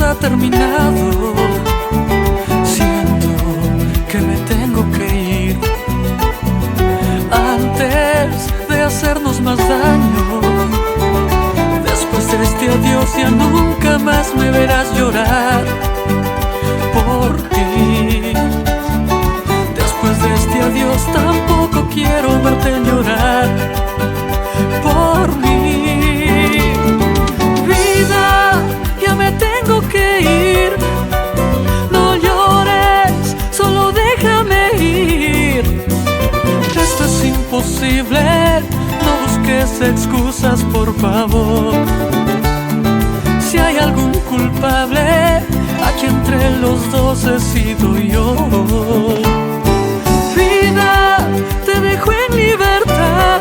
ha terminado. Siento que me tengo que ir antes de hacernos más daño. Después de este adiós ya nunca más me verás llorar por ti. Después de este adiós tampoco quiero verte llorar por mí. Vida, ya me tengo que ir. No llores, solo déjame ir. Esto es imposible, no busques excusas, por favor. Si hay algún culpable, aquí entre los dos he sido yo. Vida, te dejo en libertad.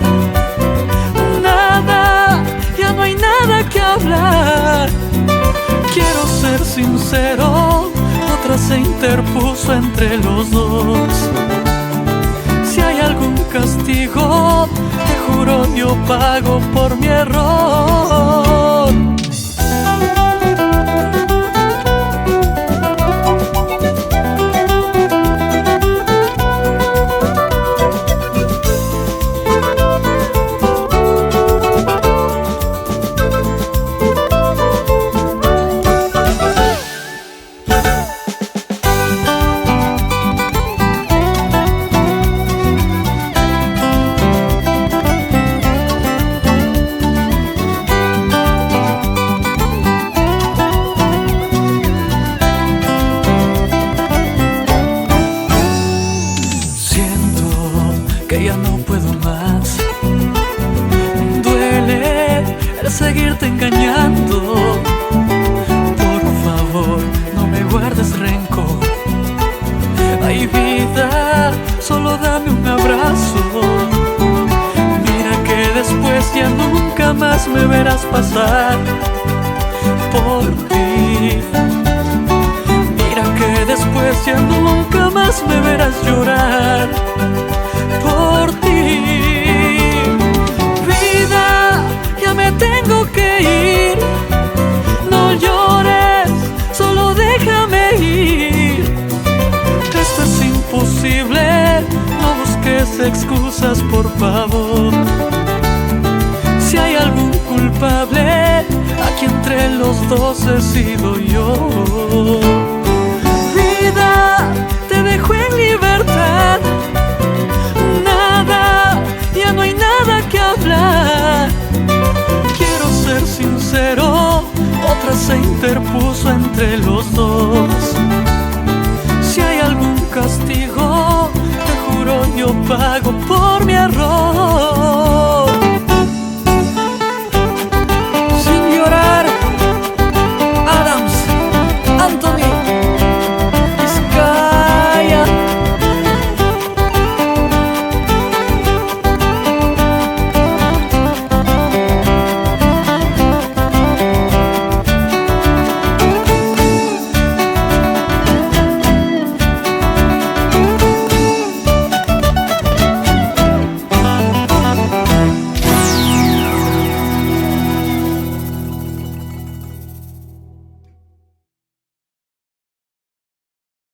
Nada, ya no hay nada que hablar. Quiero ser sincero, otra se interpuso entre los dos. Si hay algún castigo, te juro yo pago por mi error. Que ya no puedo más. Duele el seguirte engañando. Por favor, no me guardes rencor. Ay, vida, solo dame un abrazo. Mira que después ya nunca más me verás pasar por ti. Mira que después ya nunca más me verás llorar por ti. Vida, ya me tengo que ir. No llores, solo déjame ir. Esto es imposible, no busques excusas, por favor. Si hay algún culpable, aquí entre los dos he sido yo. Vida, te dejo en libertad. Ya no hay nada que hablar. Quiero ser sincero, otra se interpuso entre los dos. Si hay algún castigo, te juro yo pago por mi error.